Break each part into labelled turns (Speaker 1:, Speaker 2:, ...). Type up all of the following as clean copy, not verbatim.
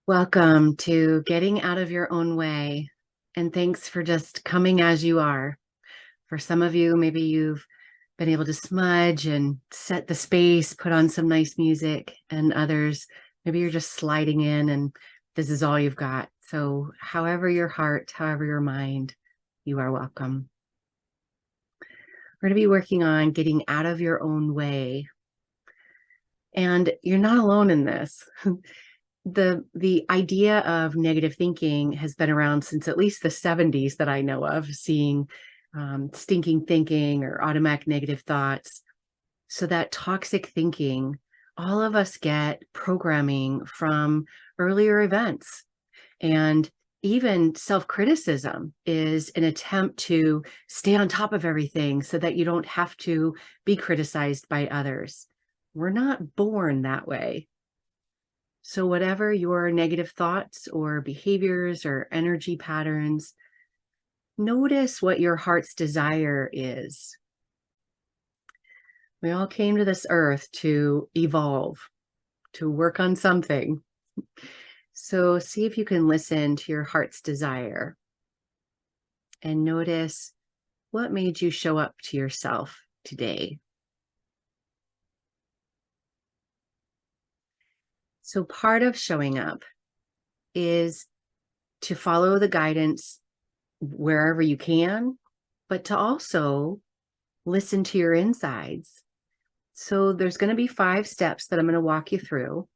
Speaker 1: Welcome to Getting Out of Your Own Way. And thanks for just coming as you are. For some of you, maybe you've been able to smudge and set the space, put on some nice music, and others, maybe you're just sliding in and this is all you've got. So, however your heart, however your mind, you are welcome. We're going to be working on getting out of your own way. And you're not alone in this. The idea of negative thinking has been around since at least the 70s that I know of, seeing stinking thinking or automatic negative thoughts. So that toxic thinking, all of us get programming from earlier events. And even self-criticism is an attempt to stay on top of everything so that you don't have to be criticized by others. We're not born that way. So whatever your negative thoughts or behaviors or energy patterns, notice what your heart's desire is. We all came to this earth to evolve, to work on something. So see if you can listen to your heart's desire and notice what made you show up to yourself today. So part of showing up is to follow the guidance wherever you can, but to also listen to your insides. So there's going to be 5 steps that I'm going to walk you through.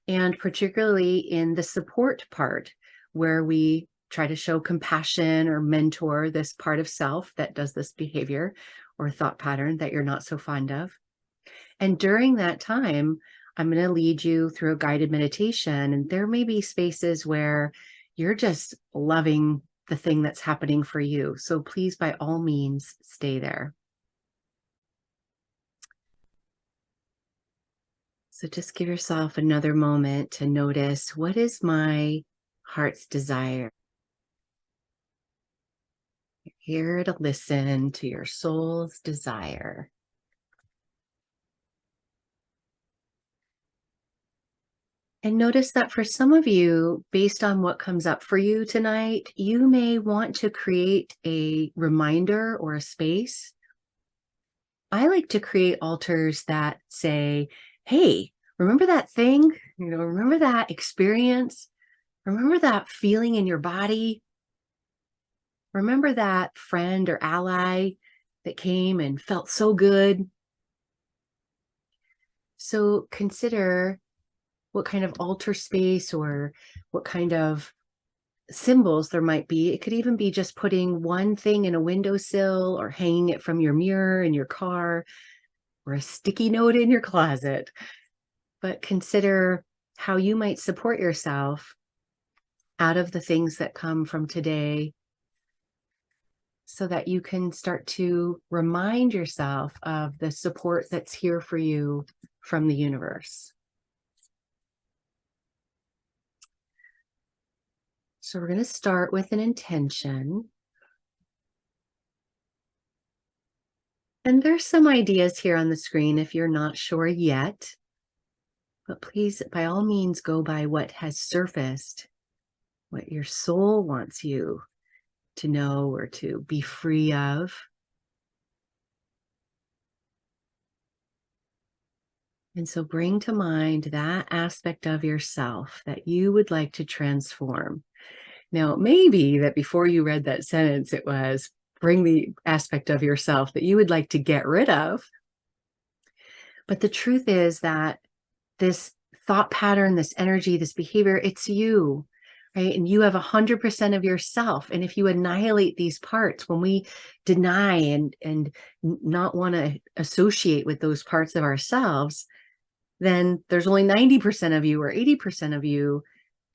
Speaker 1: And particularly in the support part, where we try to show compassion or mentor this part of self that does this behavior or thought pattern that you're not so fond of. And during that time, I'm going to lead you through a guided meditation. And there may be spaces where you're just loving the thing that's happening for you. So please, by all means, stay there. So just give yourself another moment to notice, what is my heart's desire? You're here to listen to your soul's desire. And notice that for some of you, based on what comes up for you tonight, you may want to create a reminder or a space. I like to create altars that say, hey, remember that thing? Remember that experience? Remember that feeling in your body? Remember that friend or ally that came and felt so good? So consider what kind of altar space or what kind of symbols there might be. It could even be just putting one thing in a windowsill or hanging it from your mirror in your car or a sticky note in your closet. But consider how you might support yourself out of the things that come from today so that you can start to remind yourself of the support that's here for you from the universe. So we're going to start with an intention. And there's some ideas here on the screen if you're not sure yet. But please, by all means, go by what has surfaced, what your soul wants you to know or to be free of. And so bring to mind that aspect of yourself that you would like to transform. Now, it may be that before you read that sentence, it was bring the aspect of yourself that you would like to get rid of. But the truth is that this thought pattern, this energy, this behavior, it's you, right? And you have 100% of yourself. And if you annihilate these parts, when we deny and not want to associate with those parts of ourselves, then there's only 90% of you or 80% of you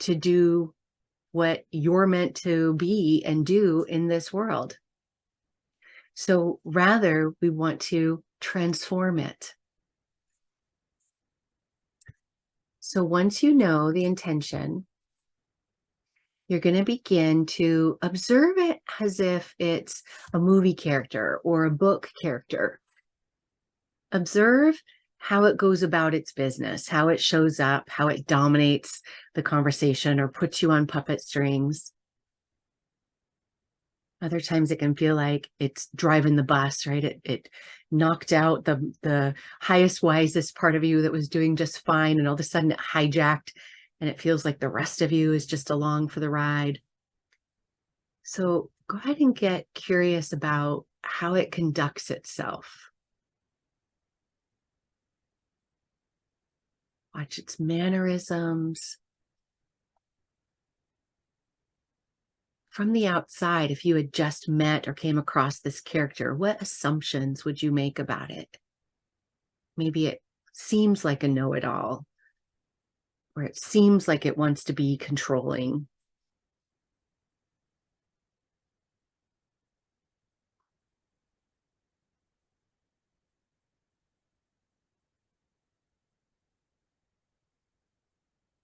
Speaker 1: to do what you're meant to be and do in this world. So rather, we want to transform it. So once you know the intention, you're going to begin to observe it as if it's a movie character or a book character. Observe how it goes about its business, how it shows up, how it dominates the conversation or puts you on puppet strings. Other times it can feel like it's driving the bus, right? It knocked out the highest, wisest part of you that was doing just fine, and all of a sudden it hijacked, and it feels like the rest of you is just along for the ride. So go ahead and get curious about how it conducts itself. Watch its mannerisms. From the outside, if you had just met or came across this character, what assumptions would you make about it? Maybe it seems like a know-it-all, or it seems like it wants to be controlling.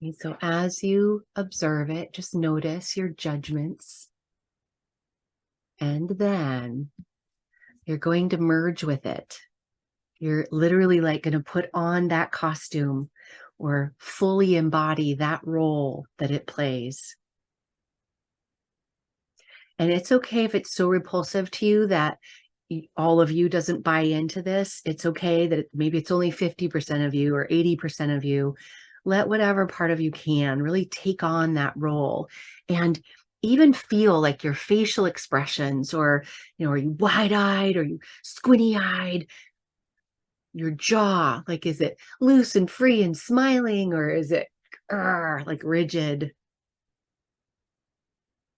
Speaker 1: And so as you observe it, just notice your judgments. And then you're going to merge with it. You're literally like going to put on that costume or fully embody that role that it plays. And it's okay if it's so repulsive to you that all of you doesn't buy into this. It's okay that maybe it's only 50% of you or 80% of you. Let whatever part of you can really take on that role and even feel like your facial expressions, or, are you wide-eyed, or you squinty-eyed, your jaw, like, is it loose and free and smiling, or is it like rigid?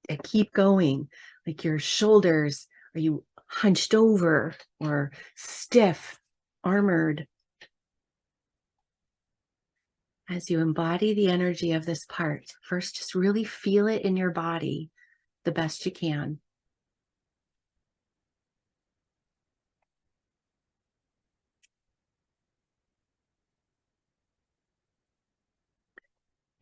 Speaker 1: And keep going. Like your shoulders, are you hunched over or stiff, armored? As you embody the energy of this part, first just really feel it in your body the best you can.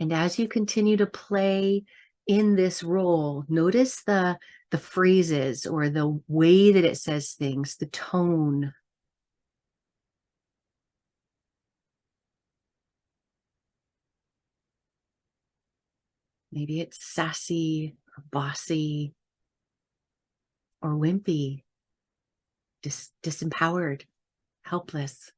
Speaker 1: And as you continue to play in this role, notice the phrases or the way that it says things, the tone. Maybe it's sassy or bossy or wimpy, disempowered, helpless.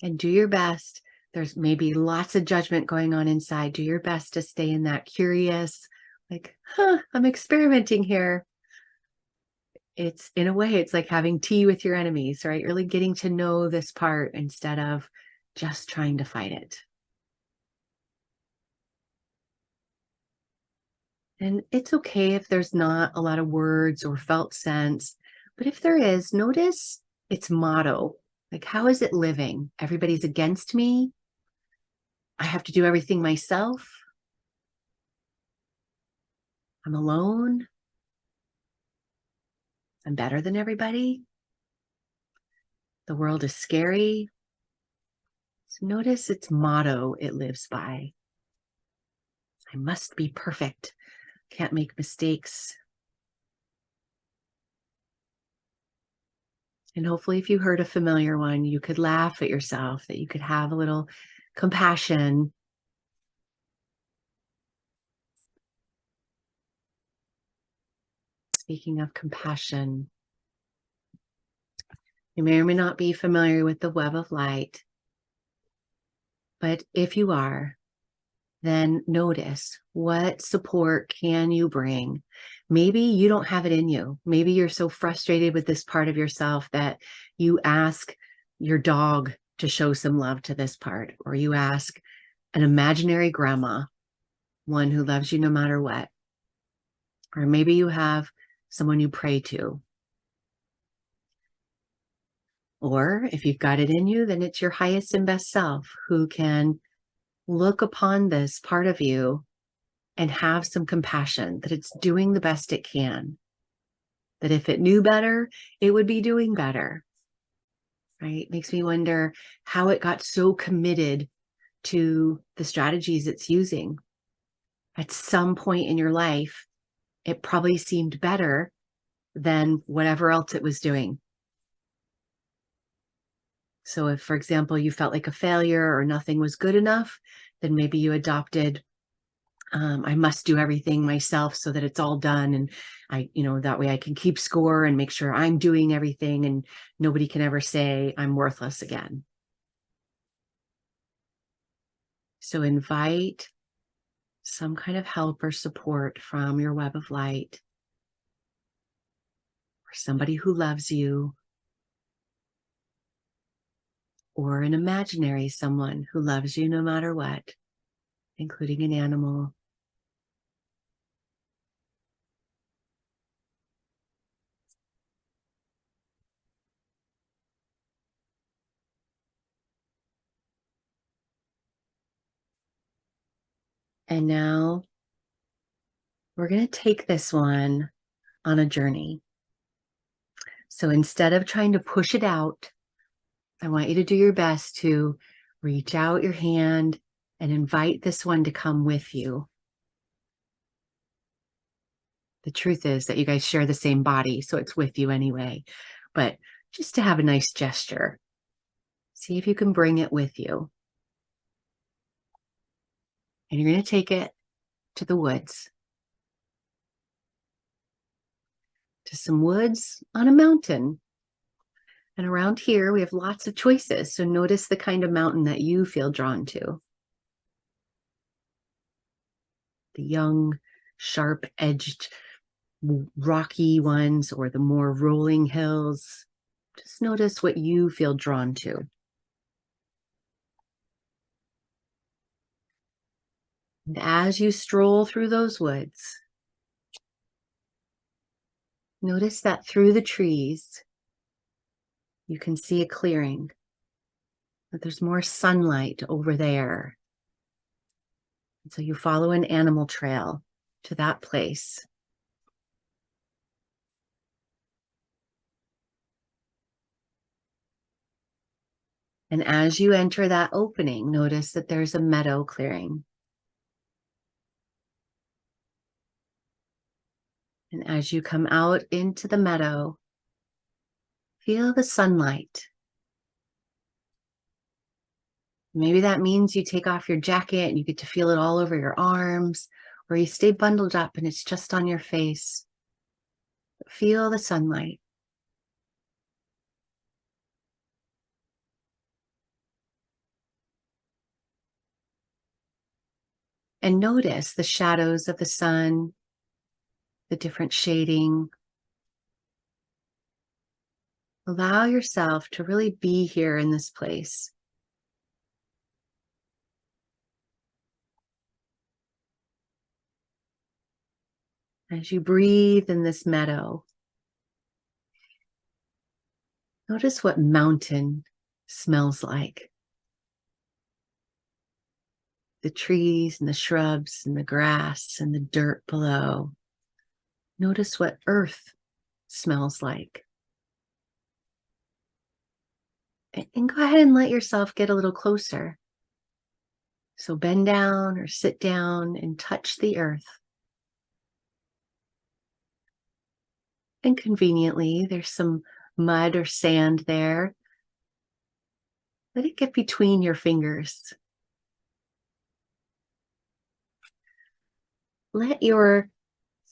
Speaker 1: And do your best. There's maybe lots of judgment going on inside. Do your best to stay in that curious, like, I'm experimenting here. It's, in a way, it's like having tea with your enemies, right? Really getting to know this part instead of just trying to fight it. And it's okay if there's not a lot of words or felt sense, but if there is, notice its motto. Like, how is it living? Everybody's against me. I have to do everything myself. I'm alone. I'm better than everybody. The world is scary. So notice its motto it lives by. I must be perfect. Can't make mistakes. And hopefully, if you heard a familiar one, you could laugh at yourself, that you could have a little compassion. Speaking of compassion, you may or may not be familiar with the web of light, but if you are, then notice what support can you bring. Maybe you don't have it in you. Maybe you're so frustrated with this part of yourself that you ask your dog to show some love to this part, or you ask an imaginary grandma, one who loves you no matter what. Or maybe you have someone you pray to. Or if you've got it in you, then it's your highest and best self who can look upon this part of you and have some compassion that it's doing the best it can. That if it knew better, it would be doing better. Right? Makes me wonder how it got so committed to the strategies it's using. At some point in your life, it probably seemed better than whatever else it was doing. So if, for example, you felt like a failure or nothing was good enough, then maybe you adopted, I must do everything myself so that it's all done. And that way I can keep score and make sure I'm doing everything and nobody can ever say I'm worthless again. So invite some kind of help or support from your web of light, or somebody who loves you, or an imaginary someone who loves you no matter what, including an animal. And now we're going to take this one on a journey. So instead of trying to push it out, I want you to do your best to reach out your hand and invite this one to come with you. The truth is that you guys share the same body, so it's with you anyway. But just to have a nice gesture, see if you can bring it with you. And you're going to take it to the woods, to some woods on a mountain. And around here, we have lots of choices. So notice the kind of mountain that you feel drawn to. The young, sharp-edged, rocky ones, or the more rolling hills. Just notice what you feel drawn to. And as you stroll through those woods, notice that through the trees, you can see a clearing, that there's more sunlight over there. And so you follow an animal trail to that place. And as you enter that opening, notice that there's a meadow clearing. And as you come out into the meadow, feel the sunlight. Maybe that means you take off your jacket and you get to feel it all over your arms, or you stay bundled up and it's just on your face. Feel the sunlight. And notice the shadows of the sun, the different shading. Allow yourself to really be here in this place. As you breathe in this meadow, notice what mountain smells like. The trees and the shrubs and the grass and the dirt below. Notice what earth smells like. And go ahead and let yourself get a little closer. So bend down or sit down and touch the earth. And conveniently, there's some mud or sand there. Let it get between your fingers. Let your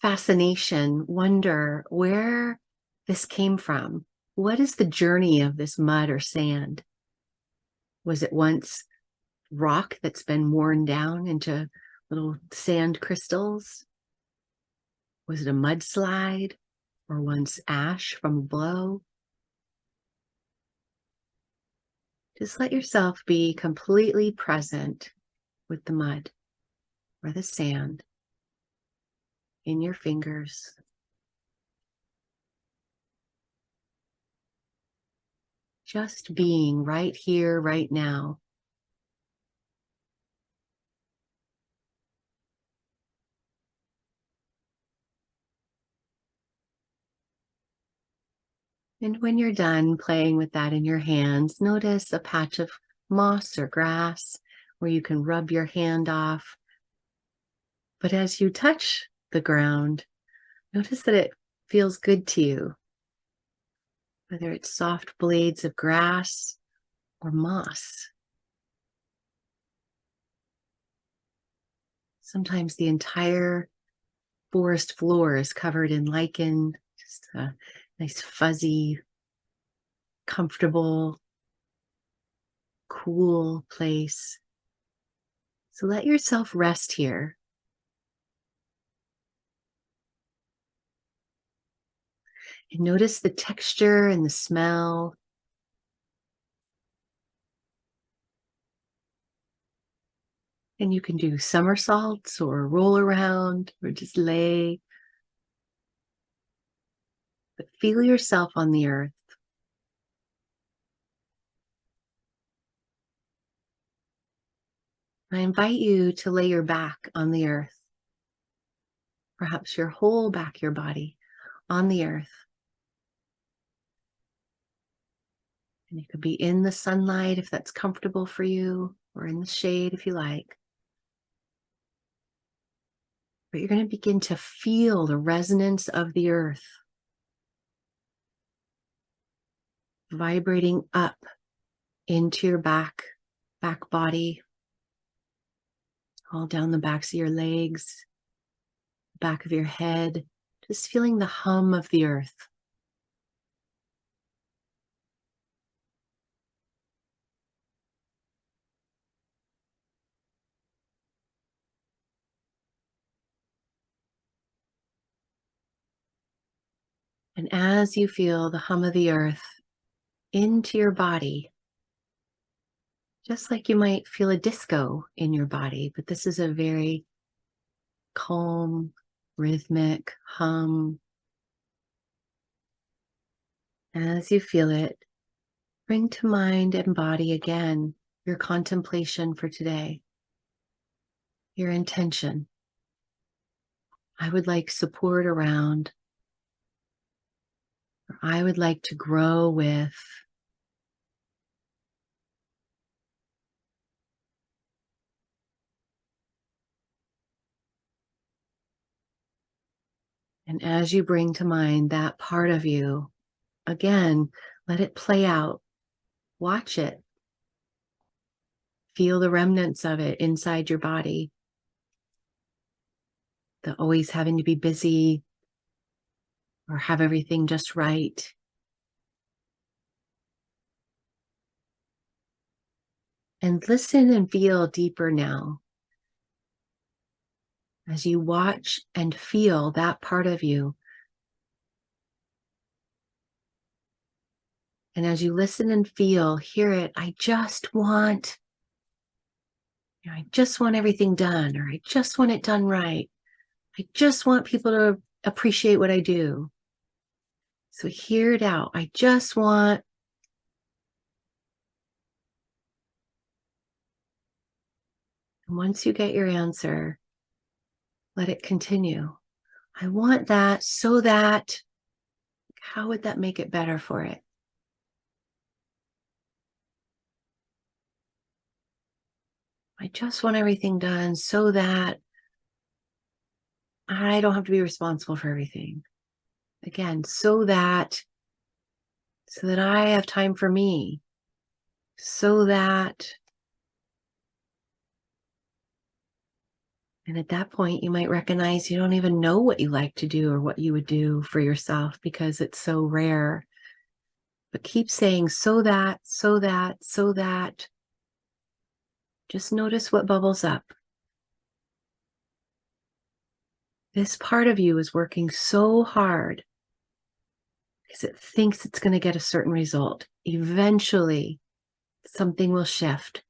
Speaker 1: fascination wonder where this came from. What is the journey of this mud or sand? Was it once rock that's been worn down into little sand crystals? Was it a mudslide or once ash from a blow? Just let yourself be completely present with the mud or the sand in your fingers. Just being right here, right now. And when you're done playing with that in your hands, notice a patch of moss or grass where you can rub your hand off. But as you touch the ground, notice that it feels good to you. Whether it's soft blades of grass or moss. Sometimes the entire forest floor is covered in lichen, just a nice fuzzy, comfortable, cool place. So let yourself rest here. And notice the texture and the smell. And you can do somersaults or roll around or just lay. But feel yourself on the earth. I invite you to lay your back on the earth, perhaps your whole back, your body on the earth. And you could be in the sunlight if that's comfortable for you, or in the shade if you like. But you're going to begin to feel the resonance of the earth vibrating up into your back body, all down the backs of your legs, back of your head, just feeling the hum of the earth. And as you feel the hum of the earth into your body, just like you might feel a disco in your body, but this is a very calm, rhythmic hum. As you feel it, bring to mind and body again your contemplation for today, your intention. I would like support around, or I would like to grow with. And as you bring to mind that part of you, again, let it play out. Watch it. Feel the remnants of it inside your body. The always having to be busy or have everything just right. And listen and feel deeper now. As you watch and feel that part of you. And as you listen and feel, hear it, I just want everything done, or I just want it done right. I just want people to appreciate what I do. So hear it out. I just want. And once you get your answer, let it continue. I want that so that, how would that make it better for it? I just want everything done so that I don't have to be responsible for everything. Again, so that I have time for me, so that. And at that point, you might recognize you don't even know what you like to do or what you would do for yourself because it's so rare. But keep saying so that, so that, so that. Just notice what bubbles up. This part of you is working so hard because it thinks it's going to get a certain result. Eventually, something will shift.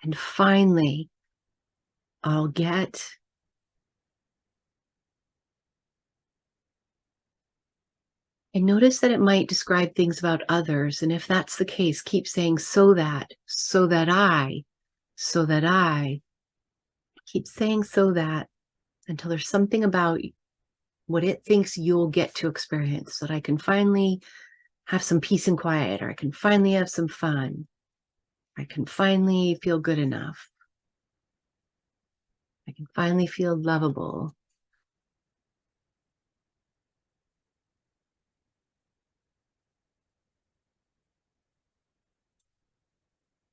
Speaker 1: And finally, I'll get. And notice that it might describe things about others. And if that's the case, keep saying so that I, so that I. Keep saying so that until there's something about what it thinks you'll get to experience, so that I can finally have some peace and quiet, or I can finally have some fun. I can finally feel good enough. I can finally feel lovable.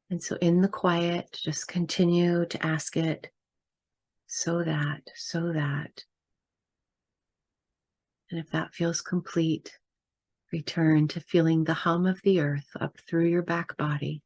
Speaker 1: And so in the quiet, just continue to ask it, so that. And if that feels complete, return to feeling the hum of the earth up through your back body.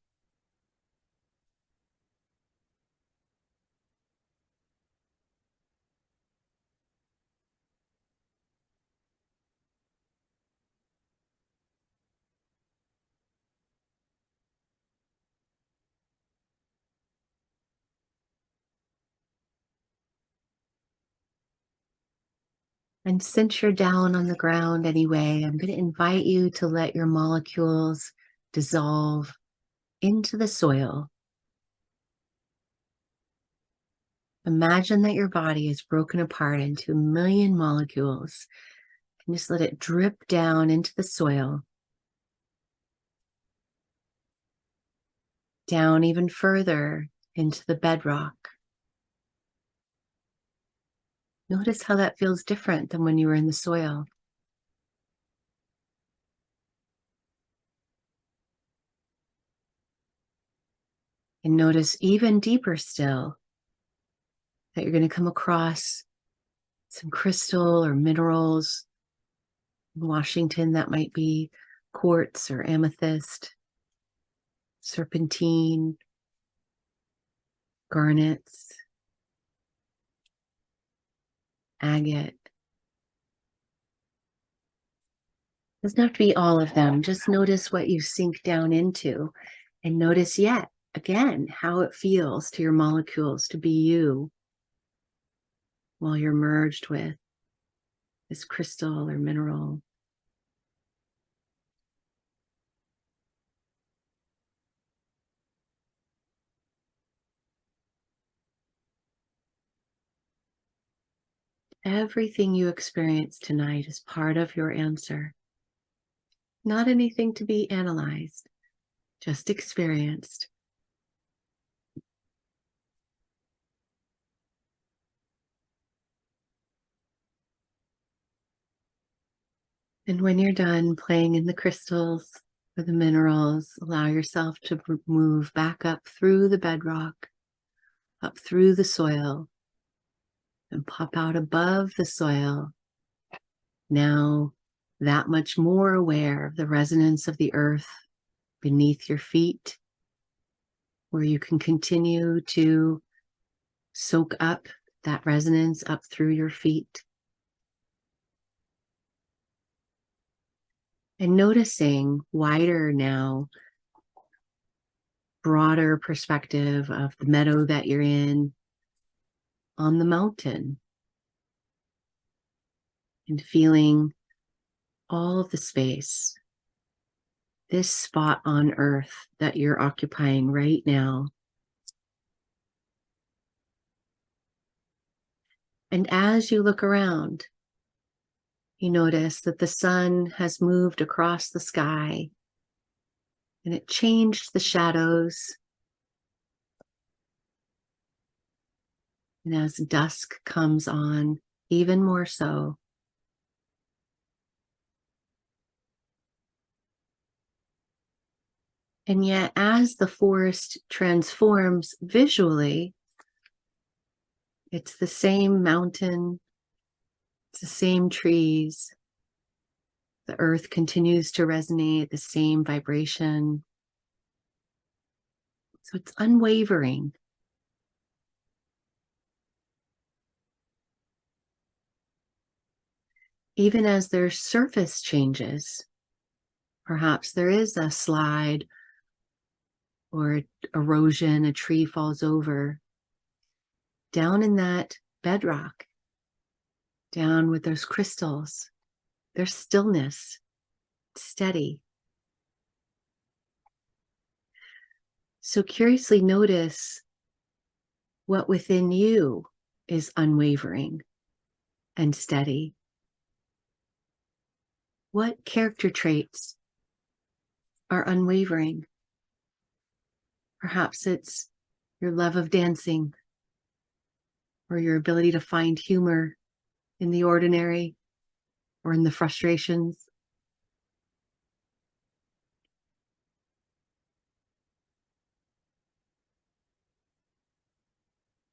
Speaker 1: And since you're down on the ground anyway, I'm going to invite you to let your molecules dissolve into the soil. Imagine that your body is broken apart into a million molecules and just let it drip down into the soil, down even further into the bedrock. Notice how that feels different than when you were in the soil. And notice even deeper still that you're going to come across some crystal or minerals. In Washington, that might be quartz or amethyst, serpentine, garnets, agate. Doesn't have to be all of them. Just notice what you sink down into, and notice yet again how it feels to your molecules to be you while you're merged with this crystal or mineral. Everything you experience tonight is part of your answer. Not anything to be analyzed, just experienced. And when you're done playing in the crystals or the minerals, allow yourself to move back up through the bedrock, up through the soil, and pop out above the soil. Now, that much more aware of the resonance of the earth beneath your feet, where you can continue to soak up that resonance up through your feet. And noticing wider now, broader perspective of the meadow that you're in, on the mountain, and feeling all of the space, this spot on earth that you're occupying right now. And as you look around, you notice that the sun has moved across the sky and it changed the shadows. And as dusk comes on, even more so. And yet, as the forest transforms visually, it's the same mountain, it's the same trees. The earth continues to resonate, the same vibration. So it's unwavering. Even as their surface changes, perhaps there is a slide or erosion, a tree falls over. Down in that bedrock, down with those crystals, there's stillness, steady. So curiously notice what within you is unwavering and steady. What character traits are unwavering? Perhaps it's your love of dancing, or your ability to find humor in the ordinary or in the frustrations.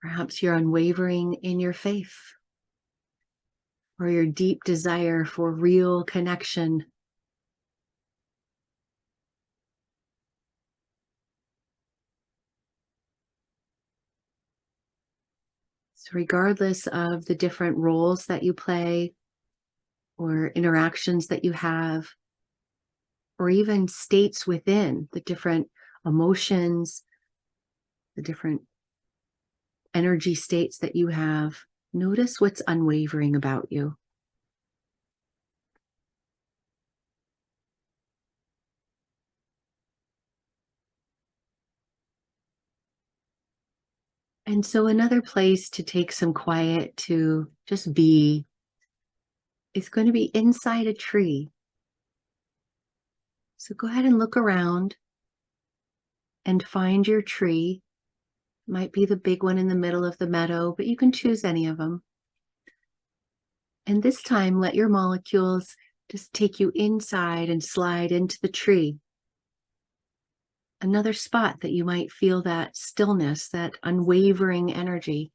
Speaker 1: Perhaps you're unwavering in your faith or your deep desire for real connection. So, regardless of the different roles that you play or interactions that you have, or even states within the different emotions, the different energy states that you have, notice what's unwavering about you. And so, another place to take some quiet to just be is going to be inside a tree. So, go ahead and look around and find your tree. It might be the big one in the middle of the meadow, but you can choose any of them. And this time, let your molecules just take you inside and slide into the tree. Another spot that you might feel that stillness, that unwavering energy.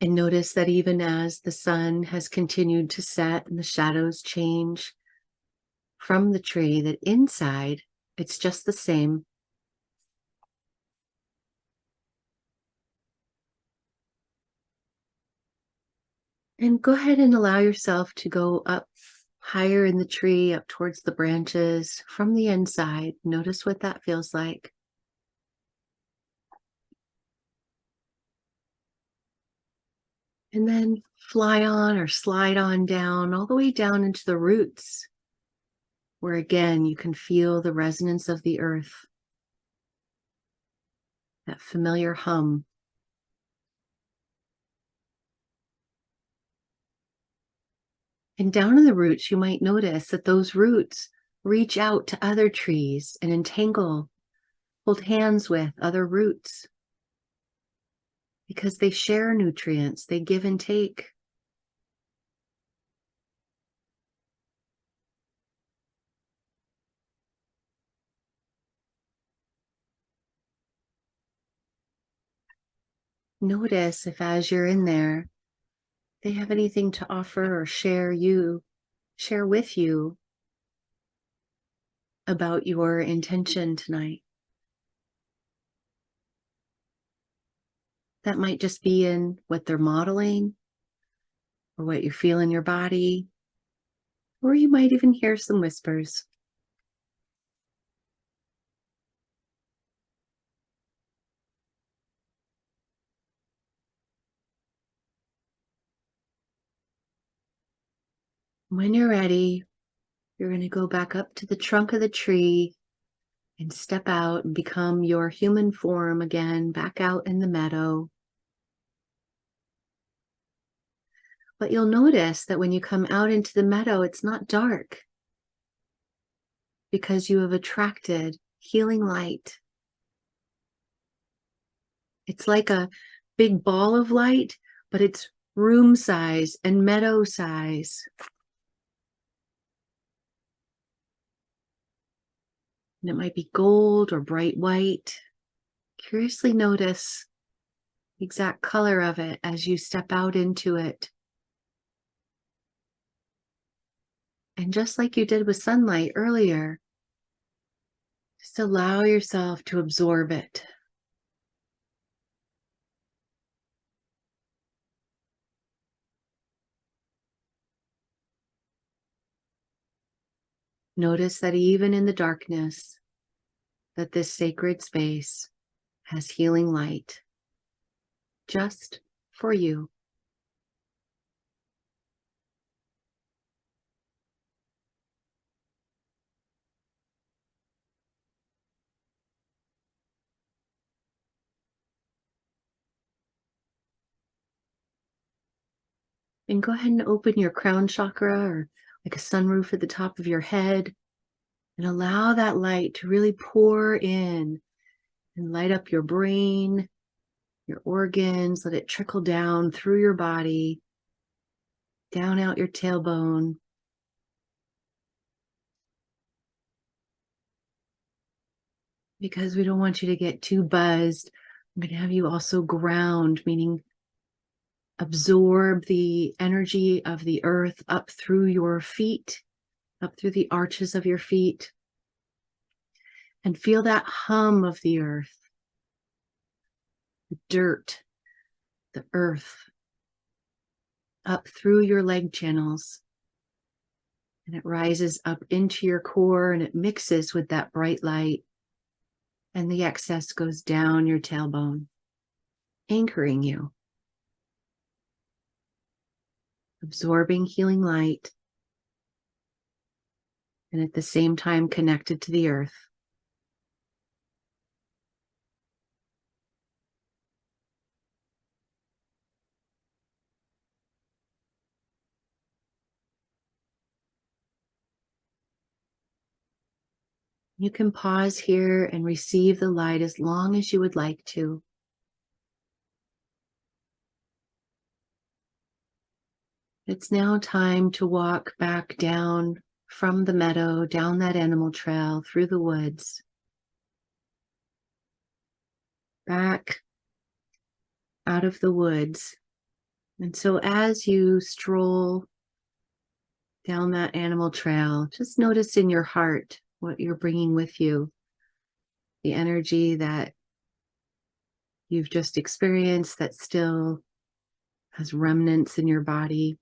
Speaker 1: And notice that even as the sun has continued to set and the shadows change from the tree, that inside it's just the same. And go ahead and allow yourself to go up higher in the tree, up towards the branches from the inside. Notice what that feels like. And then fly on or slide on down, all the way down into the roots, where again you can feel the resonance of the earth, that familiar hum. And down in the roots, you might notice that those roots reach out to other trees and entangle, hold hands with other roots because they share nutrients, they give and take. Notice if as you're in there, they have anything to offer or share with you about your intention tonight. That might just be in what they're modeling or what you feel in your body, or you might even hear some whispers. When you're ready, you're going to go back up to the trunk of the tree and step out and become your human form again, back out in the meadow. But you'll notice that when you come out into the meadow, it's not dark because you have attracted healing light. It's like a big ball of light, but it's room size and meadow size. And it might be gold or bright white. Curiously notice the exact color of it as you step out into it. And just like you did with sunlight earlier, just allow yourself to absorb it. Notice that even in the darkness, that this sacred space has healing light just for you. And go ahead and open your crown chakra or like a sunroof at the top of your head and allow that light to really pour in and light up your brain, your organs, let it trickle down through your body, down out your tailbone. Because we don't want you to get too buzzed, I'm going to have you also ground, meaning absorb the energy of the earth up through your feet, up through the arches of your feet, and feel that hum of the earth, the dirt, the earth, up through your leg channels. And it rises up into your core and it mixes with that bright light. And the excess goes down your tailbone, anchoring you, absorbing healing light, and at the same time connected to the earth. You can pause here and receive the light as long as you would like to. It's now time to walk back down from the meadow, down that animal trail, through the woods, back out of the woods. And so as you stroll down that animal trail, just notice in your heart what you're bringing with you, the energy that you've just experienced that still has remnants in your body.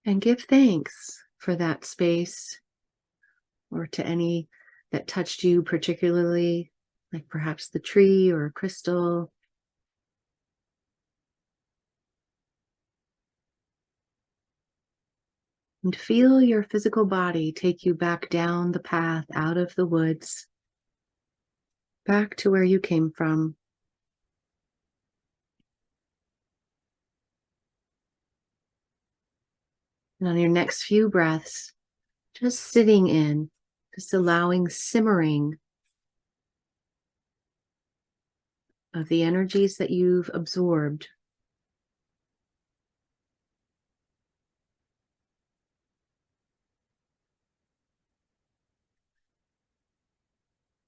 Speaker 1: And give thanks for that space, or to any that touched you particularly, like perhaps the tree or a crystal. And feel your physical body take you back down the path out of the woods, back to where you came from. And on your next few breaths, just sitting in, just allowing simmering of the energies that you've absorbed.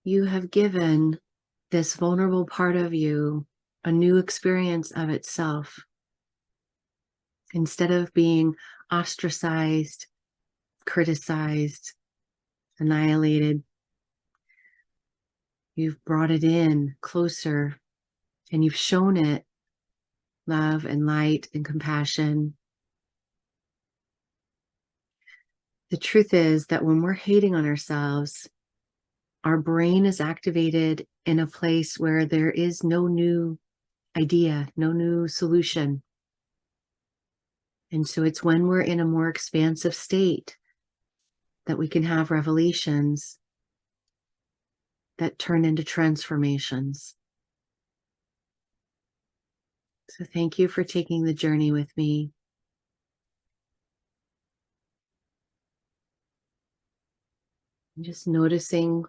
Speaker 1: You have given this vulnerable part of you a new experience of itself. Instead of being ostracized, criticized, annihilated, you've brought it in closer and you've shown it love and light and compassion. The truth is that when we're hating on ourselves, our brain is activated in a place where there is no new idea, no new solution. And so it's when we're in a more expansive state that we can have revelations that turn into transformations. So thank you for taking the journey with me. And just noticing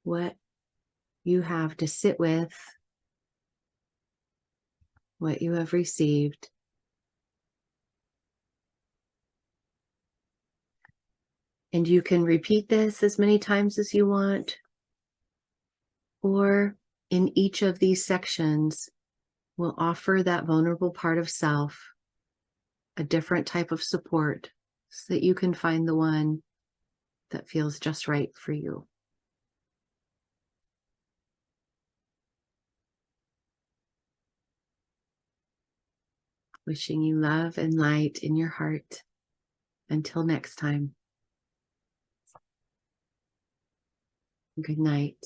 Speaker 1: what you have to sit with, what you have received. And you can repeat this as many times as you want, or in each of these sections, we'll offer that vulnerable part of self a different type of support so that you can find the one that feels just right for you. Wishing you love and light in your heart. Until next time. Good night.